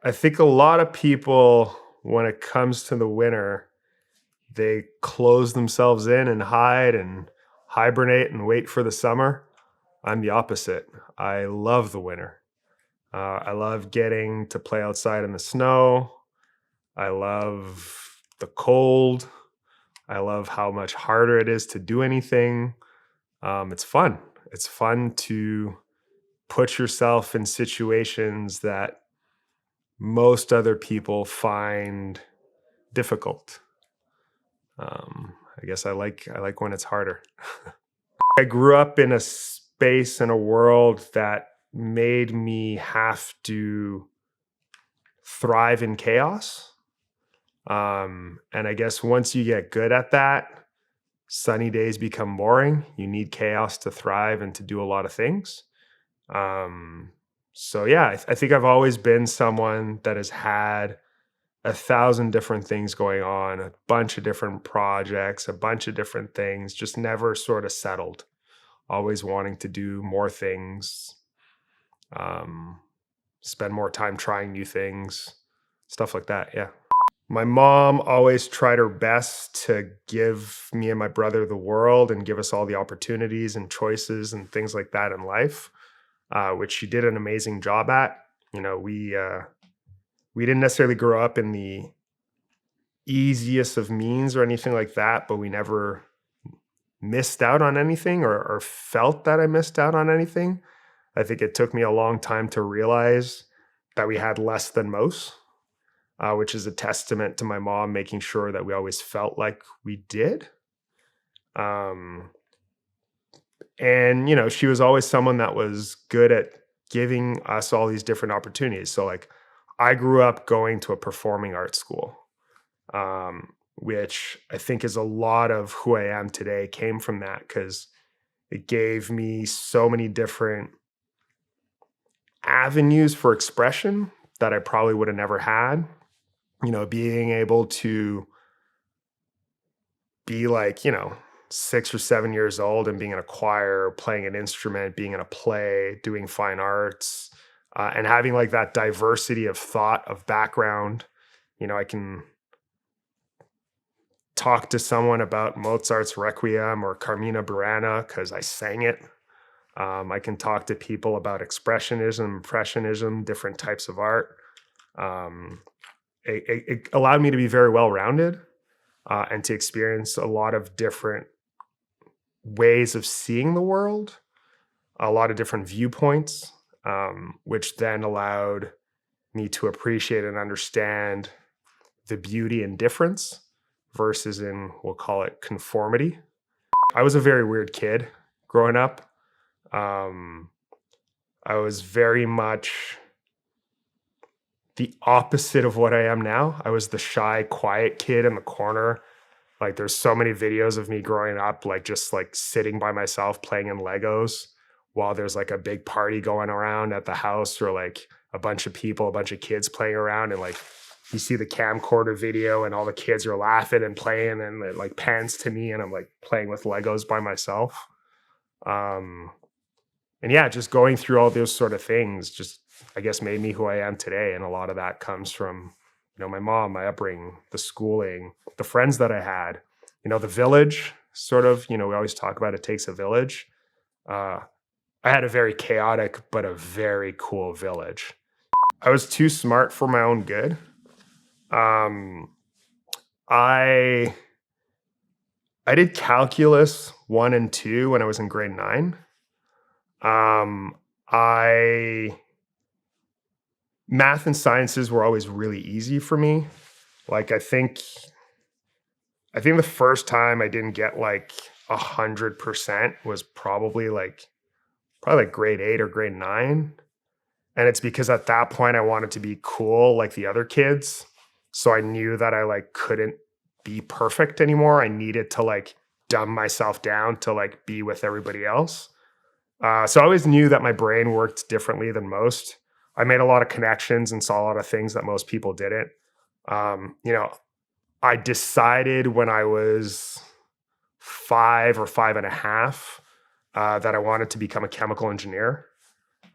I think a lot of people, when it comes to the winter, they close themselves in and hide and hibernate and wait for the summer. I'm the opposite. I love the winter. I love getting to play outside in the snow. I love the cold. I love how much harder it is to do anything. It's fun. It's fun to put yourself in situations that most other people find difficult. I guess I like when it's harder. I grew up in a space and a world that made me have to thrive in chaos. And I guess once you get good at that, sunny days become boring. You need chaos to thrive and to do a lot of things. So yeah, I think I've always been someone that has had 1,000 different things going on, a bunch of different projects, a bunch of different things, just never sort of settled. Always wanting to do more things, um, spend more time trying new things, stuff like that. Yeah. My mom always tried her best to give me and my brother the world and give us all the opportunities and choices and things like that in life, which she did an amazing job at. You know, we didn't necessarily grow up in the easiest of means or anything like that, but we never missed out on anything or felt that I missed out on anything. I think it took me a long time to realize that we had less than most, which is a testament to my mom making sure that we always felt like we did. Um, and, you know, she was always someone that was good at giving us all these different opportunities. So, like, I grew up going to a performing arts school, which I think is a lot of who I am today came from that because it gave me so many different avenues for expression that I probably would have never had. You know, being able to be like, 6 or 7 years old and being in a choir, playing an instrument, being in a play, doing fine arts, and having like that diversity of thought, of background. I can talk to someone about Mozart's Requiem or Carmina Burana because I sang it. I can talk to people about expressionism, impressionism, different types of art. It allowed me to be very well-rounded and to experience a lot of different ways of seeing the world, a lot of different viewpoints, which then allowed me to appreciate and understand the beauty in difference versus in, we'll call it, conformity. I was a very weird kid growing up. I was very much the opposite of what I am now. I was the shy, quiet kid in the corner. Like, there's so many videos of me growing up, like just like sitting by myself playing in Legos while there's like a big party going around at the house, or like a bunch of people, a bunch of kids playing around, and like you see the camcorder video and all the kids are laughing and playing, and it like pans to me and I'm like playing with Legos by myself. And yeah, just going through all those sort of things just, I guess, made me who I am today. And a lot of that comes from, my mom, my upbringing, the schooling, the friends that I had, the village sort of, we always talk about it takes a village. I had a very chaotic, but a very cool village. I was too smart for my own good. I did calculus 1 and 2 when I was in grade 9. Math and sciences were always really easy for me. Like, I think the first time I didn't get like 100% was probably like grade 8 or grade 9. And it's because at that point I wanted to be cool like the other kids. So I knew that I like couldn't be perfect anymore. I needed to like dumb myself down to like be with everybody else. So I always knew that my brain worked differently than most. I made a lot of connections and saw a lot of things that most people didn't. I decided when I was 5 or 5.5 that I wanted to become a chemical engineer.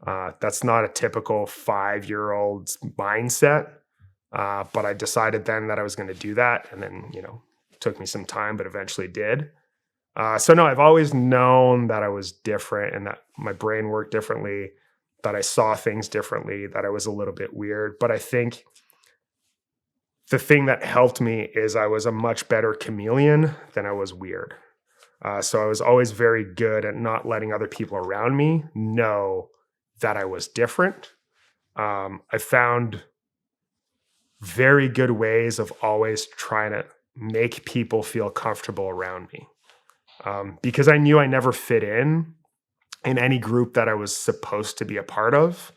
That's not a typical 5-year-old's mindset. But I decided then that I was going to do that. And then, took me some time, but eventually did. So no, I've always known that I was different and that my brain worked differently, that I saw things differently, that I was a little bit weird. But I think the thing that helped me is I was a much better chameleon than I was weird. So I was always very good at not letting other people around me know that I was different. I found very good ways of always trying to make people feel comfortable around me. Because I knew I never fit in any group that I was supposed to be a part of.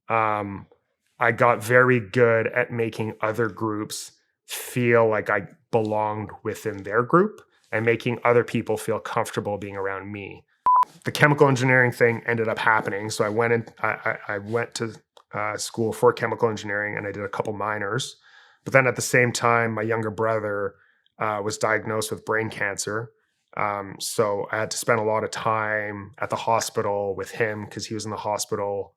I got very good at making other groups feel like I belonged within their group and making other people feel comfortable being around me. The chemical engineering thing ended up happening. So I went to school for chemical engineering and I did a couple minors. But then at the same time, my younger brother was diagnosed with brain cancer. So I had to spend a lot of time at the hospital with him because he was in the hospital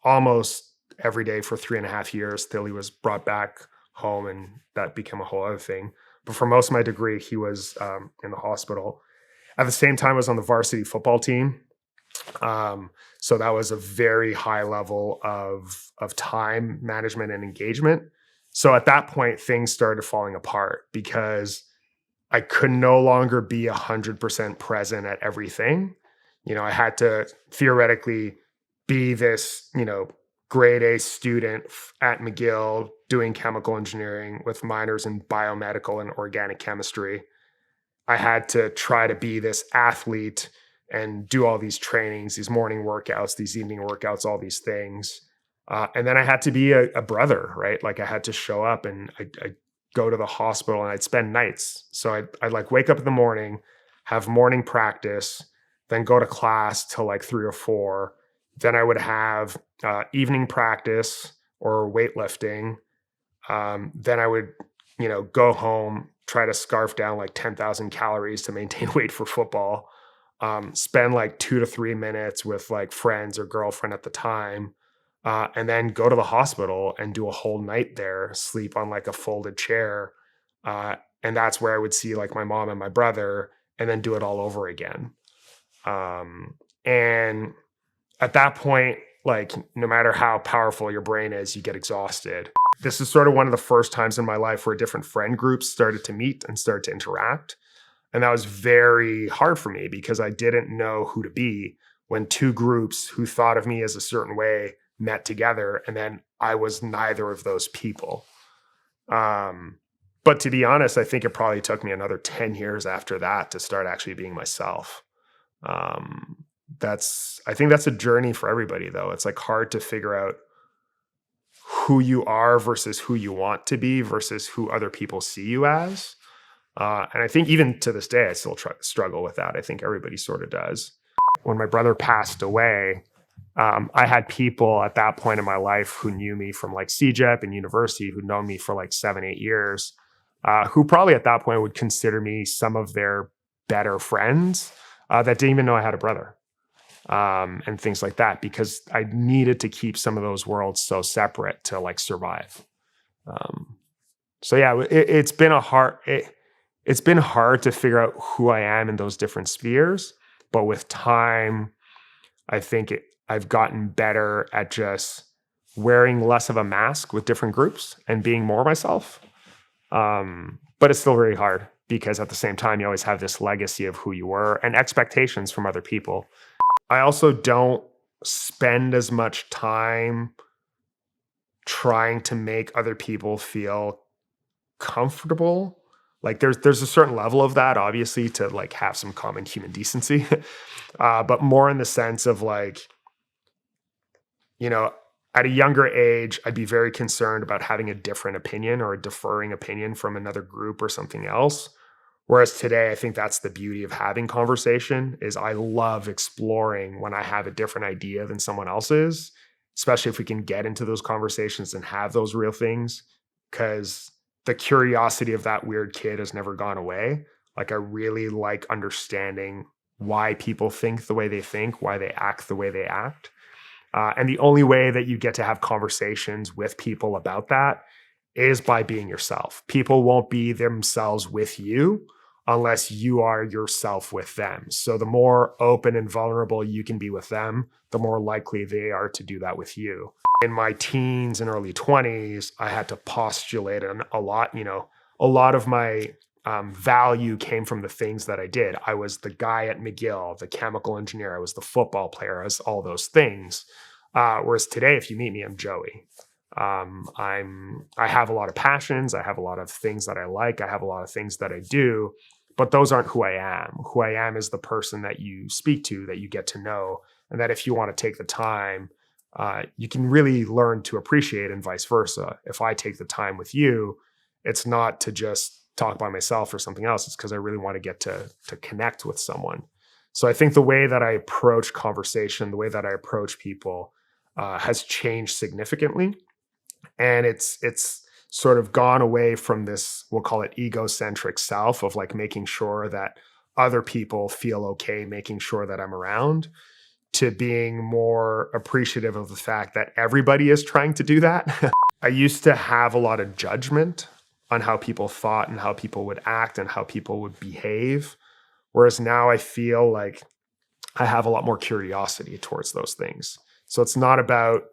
almost every day for 3.5 years till he was brought back home, and that became a whole other thing. But for most of my degree, he was in the hospital. At the same time, I was on the varsity football team. So that was a very high level of time management and engagement. So at that point, things started falling apart because I could no longer be 100% present at everything. I had to theoretically be this, grade A student at McGill doing chemical engineering with minors in biomedical and organic chemistry. I had to try to be this athlete and do all these trainings, these morning workouts, these evening workouts, all these things. And then I had to be a brother, right? Like I had to show up and I'd go to the hospital and I'd spend nights. So I'd like wake up in the morning, have morning practice, then go to class till like 3 or 4. Then I would have evening practice or weightlifting. Then I would, go home, try to scarf down like 10,000 calories to maintain weight for football. Spend like 2 to 3 minutes with like friends or girlfriend at the time. And then go to the hospital and do a whole night there, sleep on like a folded chair. And that's where I would see like my mom and my brother and then do it all over again. And at that point, like no matter how powerful your brain is, you get exhausted. This is sort of one of the first times in my life where different friend groups started to meet and started to interact. And that was very hard for me because I didn't know who to be when two groups who thought of me as a certain way met together, and then I was neither of those people. But to be honest, I think it probably took me another 10 years after that to start actually being myself. I think that's a journey for everybody, though. It's like hard to figure out who you are versus who you want to be versus who other people see you as. And I think even to this day, I still struggle with that. I think everybody sort of does. When my brother passed away, I had people at that point in my life who knew me from like CJEP and university, who'd known me for like 7-8 years, who probably at that point would consider me some of their better friends that didn't even know I had a brother, and things like that, because I needed to keep some of those worlds so separate to like survive. So yeah, it's been it's been hard to figure out who I am in those different spheres, but with time, I think I've gotten better at just wearing less of a mask with different groups and being more myself. But it's still very hard because at the same time, you always have this legacy of who you were and expectations from other people. I also don't spend as much time trying to make other people feel comfortable. Like there's a certain level of that, obviously, to like have some common human decency, but more in the sense of like, at a younger age, I'd be very concerned about having a different opinion or a differing opinion from another group or something else. Whereas today, I think that's the beauty of having conversation is I love exploring when I have a different idea than someone else's, especially if we can get into those conversations and have those real things, because the curiosity of that weird kid has never gone away. Like I really like understanding why people think the way they think, why they act the way they act. And the only way that you get to have conversations with people about that is by being yourself. People won't be themselves with you unless you are yourself with them. So the more open and vulnerable you can be with them, the more likely they are to do that with you. In my teens and early 20s, I had to postulate a lot. A lot of my value came from the things that I did. I was the guy at McGill, the chemical engineer. I was the football player. I was all those things. Whereas today, if you meet me, I'm Joey. I have a lot of passions. I have a lot of things that I like. I have a lot of things that I do, but those aren't who I am. Who I am is the person that you speak to, that you get to know, and that if you want to take the time, you can really learn to appreciate, and vice versa. If I take the time with you, it's not to just talk by myself or something else. It's because I really want to get to connect with someone. So I think the way that I approach conversation, the way that I approach people, has changed significantly. And it's sort of gone away from this, we'll call it egocentric self of like making sure that other people feel okay, making sure that I'm around, to being more appreciative of the fact that everybody is trying to do that. I used to have a lot of judgment on how people thought and how people would act and how people would behave. Whereas now I feel like I have a lot more curiosity towards those things. So it's not about,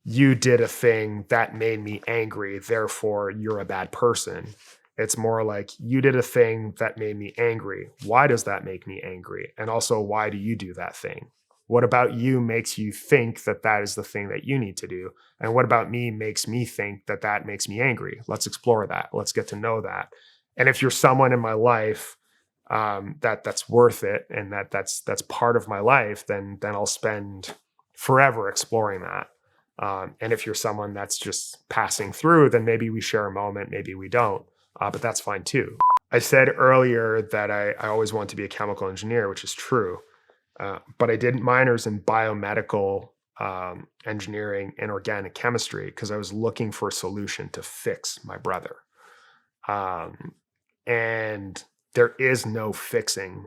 you did a thing that made me angry, therefore you're a bad person. It's more like, you did a thing that made me angry. Why does that make me angry? And also, why do you do that thing? What about you makes you think that that is the thing that you need to do? And what about me makes me think that that makes me angry? Let's explore that. Let's get to know that. And if you're someone in my life that's worth it, and that's part of my life, then I'll spend forever exploring that. And if you're someone that's just passing through, then maybe we share a moment, maybe we don't, but that's fine too. I said earlier that I always wanted to be a chemical engineer, which is true. But I did minors in biomedical engineering and organic chemistry because I was looking for a solution to fix my brother. And there is no fixing.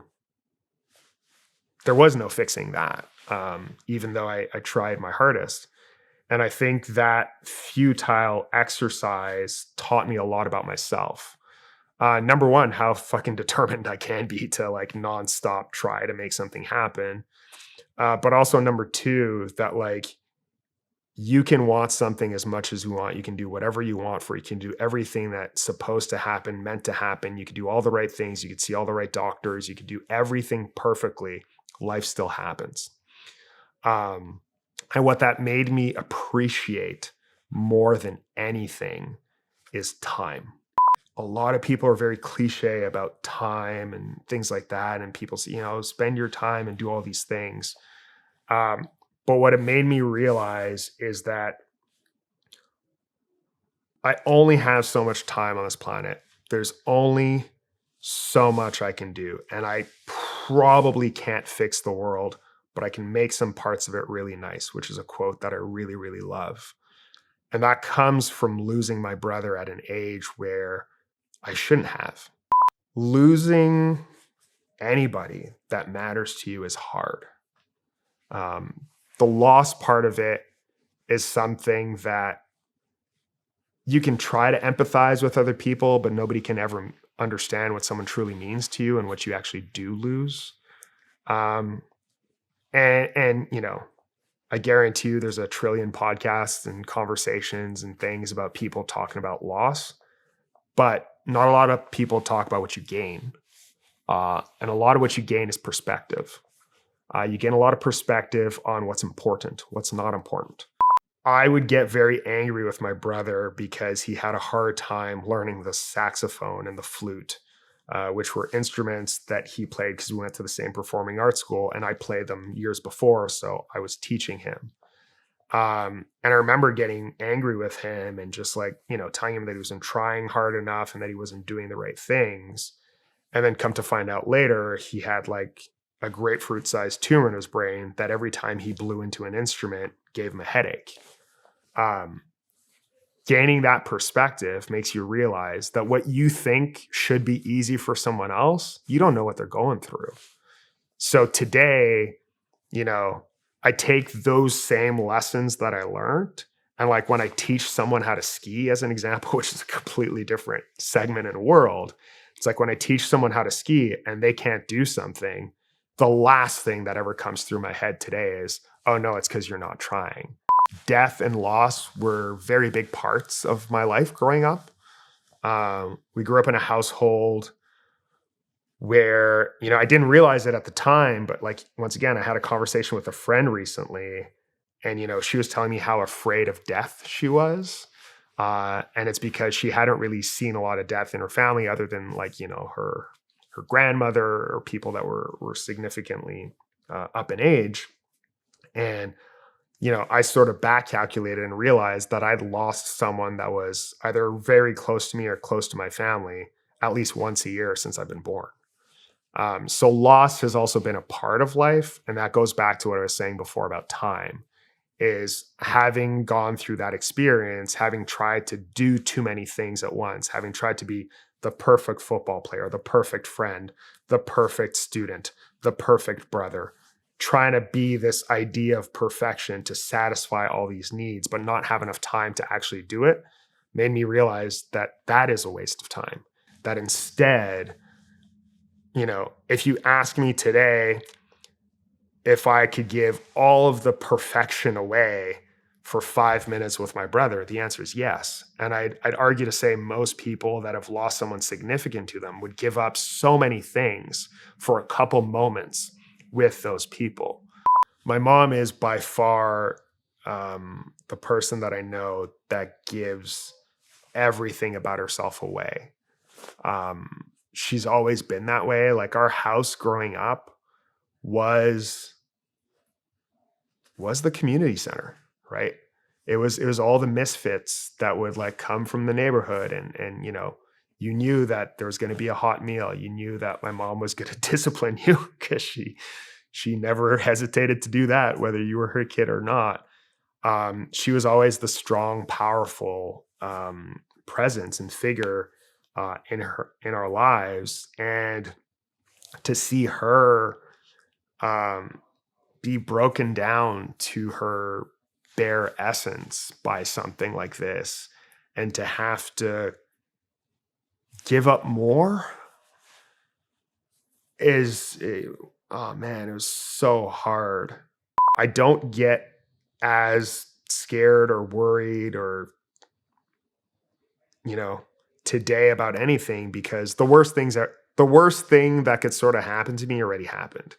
There was no fixing that, even though I tried my hardest. And I think that futile exercise taught me a lot about myself. Number one, how fucking determined I can be to like nonstop try to make something happen. But also number two, that like, you can want something as much as you want. You can do whatever you want for it. You can do everything that's supposed to happen, meant to happen. You can do all the right things. You could see all the right doctors. You could do everything perfectly. Life still happens. And what that made me appreciate more than anything is time. A lot of people are very cliche about time and things like that. And people say, spend your time and do all these things. But what it made me realize is that I only have so much time on this planet. There's only so much I can do. And I probably can't fix the world, but I can make some parts of it really nice, which is a quote that I really, really love. And that comes from losing my brother at an age where I shouldn't have. Losing anybody that matters to you is hard. The loss part of it is something that you can try to empathize with other people, but nobody can ever understand what someone truly means to you and what you actually do lose. And I guarantee you there's a trillion podcasts and conversations and things about people talking about loss, but not a lot of people talk about what you gain. And a lot of what you gain is perspective. You gain a lot of perspective on what's important, what's not important. I would get very angry with my brother because he had a hard time learning the saxophone and the flute, which were instruments that he played because we went to the same performing arts school and I played them years before. So I was teaching him. And I remember getting angry with him and just like, telling him that he wasn't trying hard enough and that he wasn't doing the right things. And then come to find out later, he had like a grapefruit-sized tumor in his brain that every time he blew into an instrument gave him a headache. Gaining that perspective makes you realize that what you think should be easy for someone else, you don't know what they're going through. So today, I take those same lessons that I learned, and like when I teach someone how to ski, as an example, which is a completely different segment in the world, it's like when I teach someone how to ski and they can't do something, the last thing that ever comes through my head today is, oh no, it's because you're not trying. Death and loss were very big parts of my life growing up. We grew up in a household where, I didn't realize it at the time, but like, once again, I had a conversation with a friend recently, and, she was telling me how afraid of death she was. And it's because she hadn't really seen a lot of death in her family other than like, her grandmother or people that were significantly up in age. And, I sort of back calculated and realized that I'd lost someone that was either very close to me or close to my family at least once a year since I've been born. So loss has also been a part of life. And that goes back to what I was saying before about time, is having gone through that experience, having tried to do too many things at once, having tried to be the perfect football player, the perfect friend, the perfect student, the perfect brother, trying to be this idea of perfection to satisfy all these needs, but not have enough time to actually do it, made me realize that that is a waste of time. That instead, if you ask me today if I could give all of the perfection away for 5 minutes with my brother, the answer is yes. And I'd argue to say most people that have lost someone significant to them would give up so many things for a couple moments with those people. My mom is by far the person that I know that gives everything about herself away. She's always been that way. Like our house growing up was the community center, right? It was all the misfits that would like come from the neighborhood, and you knew that there was going to be a hot meal. You knew that my mom was going to discipline you because she never hesitated to do that, whether you were her kid or not. She was always the strong, powerful presence and figure in our lives, and to see her be broken down to her bare essence by something like this, and to have to give up more oh man, it was so hard. I don't get as scared or worried or today about anything, because the worst thing that could sort of happen to me already happened.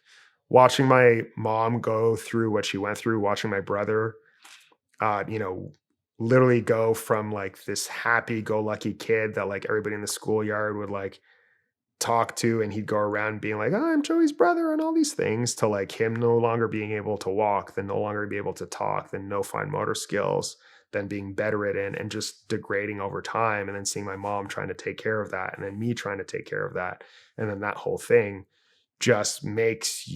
Watching my mom go through what she went through, watching my brother, literally go from like this happy-go-lucky kid that like everybody in the schoolyard would like talk to, and he'd go around being like, oh, I'm Joey's brother and all these things, to like him no longer being able to walk, then no longer be able to talk, then no fine motor skills, then being bedridden and just degrading over time. And then seeing my mom trying to take care of that, and then me trying to take care of that. And then that whole thing just makes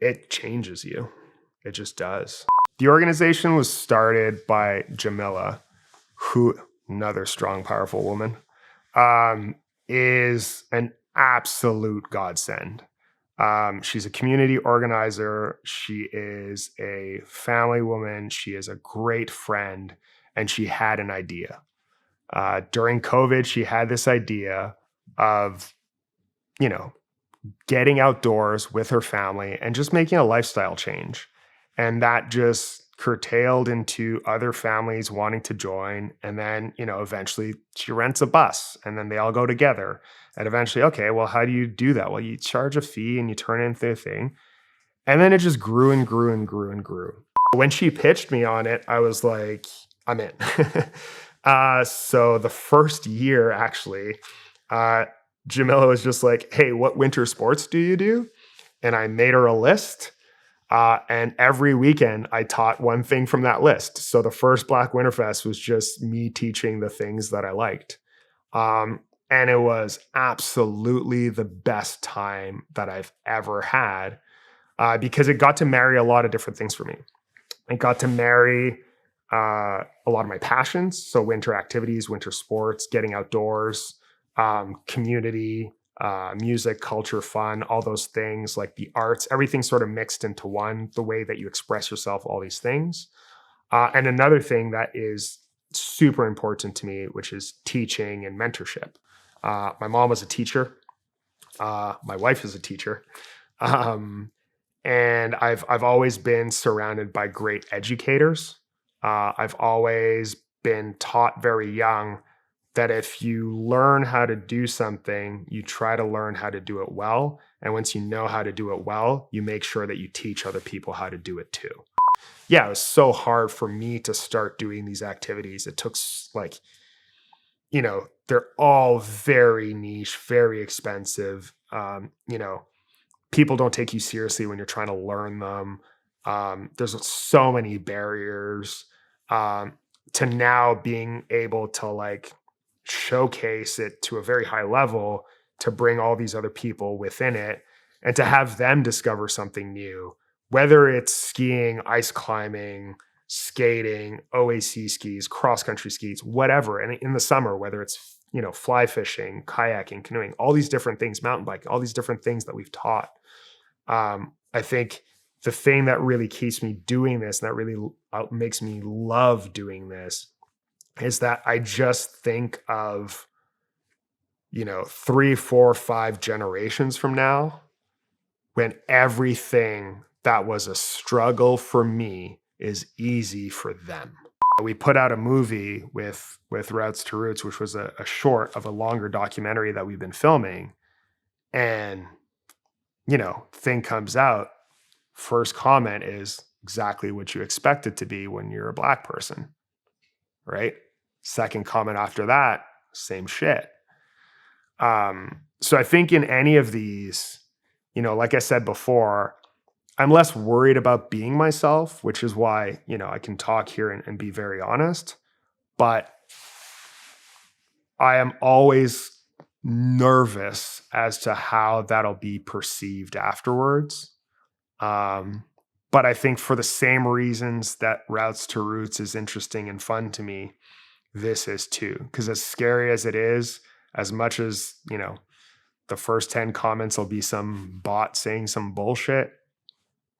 it changes you. It just does. The organization was started by Jamila, who, another strong, powerful woman, is an absolute godsend. She's a community organizer. She is a family woman. She is a great friend, and she had an idea. During COVID, she had this idea of, getting outdoors with her family and just making a lifestyle change. And that just curtailed into other families wanting to join. And then, eventually she rents a bus, and then they all go together. And eventually, okay, well, how do you do that? Well, you charge a fee and you turn it into a thing. And then it just grew and grew and grew and grew. When she pitched me on it, I was like, I'm in. So the first year, actually, Jamila was just like, hey, what winter sports do you do? And I made her a list. And every weekend I taught one thing from that list. So the first Black Winterfest was just me teaching the things that I liked. And it was absolutely the best time that I've ever had, because it got to marry a lot of different things for me. It got to marry a lot of my passions. So winter activities, winter sports, getting outdoors, community, music, culture, fun, all those things, like the arts, everything sort of mixed into one, the way that you express yourself, all these things. And another thing that is super important to me, which is teaching and mentorship. My mom was a teacher. My wife is a teacher. Um, and I've always been surrounded by great educators. I've always been taught very young that if you learn how to do something, you try to learn how to do it well. And once you know how to do it well, you make sure that you teach other people how to do it too. Yeah, it was so hard for me to start doing these activities. It took like, they're all very niche, very expensive. People don't take you seriously when you're trying to learn them. There's so many barriers to now being able to like showcase it to a very high level, to bring all these other people within it and to have them discover something new, whether it's skiing, ice climbing, skating, OAC skis, cross country skis, whatever. And in the summer, whether it's, fly fishing, kayaking, canoeing, all these different things, mountain biking, all these different things that we've taught. I think the thing that really keeps me doing this, and that really makes me love doing this, is that I just think of, 3, 4, 5 generations from now, when everything that was a struggle for me is easy for them. We put out a movie with Routes to Roots, which was a short of a longer documentary that we've been filming. And, thing comes out, first comment is exactly what you expect it to be when you're a Black person, right? Second comment after that, same shit. So I think in any of these, like I said before, I'm less worried about being myself, which is why, I can talk here and be very honest, but I am always nervous as to how that'll be perceived afterwards. But I think for the same reasons that Routes to Roots is interesting and fun to me, this is too. Because as scary as it is, as much as, the first 10 comments will be some bot saying some bullshit,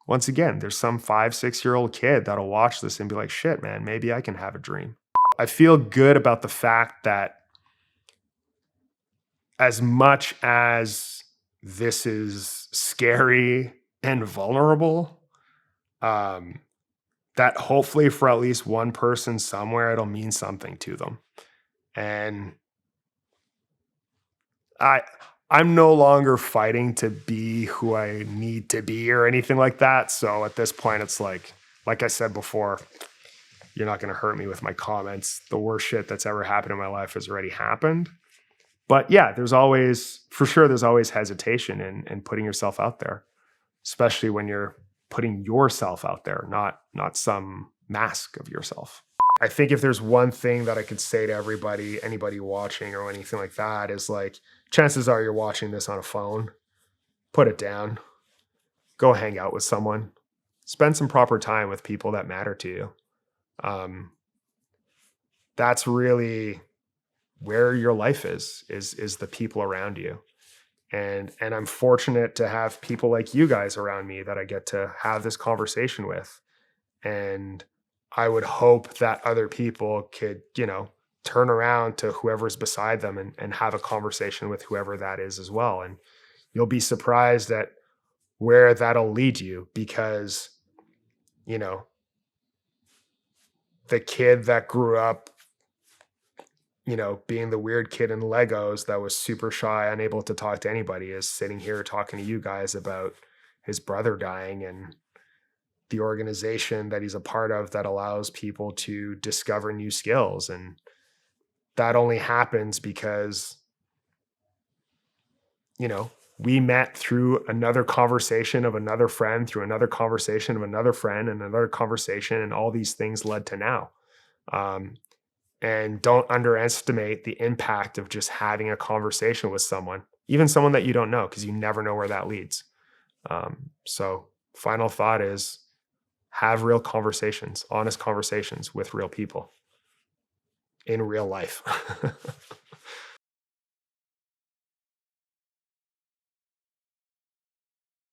once again, there's some 5, 6-year-old kid that'll watch this and be like, shit, man, maybe I can have a dream. I feel good about the fact that as much as this is scary and vulnerable, that hopefully for at least one person somewhere, it'll mean something to them. And I'm no longer fighting to be who I need to be or anything like that. So at this point, it's like I said before, you're not going to hurt me with my comments. The worst shit that's ever happened in my life has already happened. But yeah, there's always hesitation in putting yourself out there, especially when you're putting yourself out there, not some mask of yourself. I think if there's one thing that I could say to everybody, anybody watching or anything like that, is like, chances are you're watching this on a phone. Put it down. Go hang out with someone. Spend some proper time with people that matter to you. That's really where your life is the people around you. And I'm fortunate to have people like you guys around me that I get to have this conversation with. And I would hope that other people could, turn around to whoever's beside them and have a conversation with whoever that is as well. And you'll be surprised at where that'll lead you, because, the kid that grew up, being the weird kid in Legos that was super shy, unable to talk to anybody, is sitting here talking to you guys about his brother dying and the organization that he's a part of that allows people to discover new skills. And that only happens because, we met through another conversation of another friend, through another conversation of another friend, and another conversation, and all these things led to now. And don't underestimate the impact of just having a conversation with someone, even someone that you don't know, because you never know where that leads. So final thought is, have real conversations, honest conversations with real people in real life.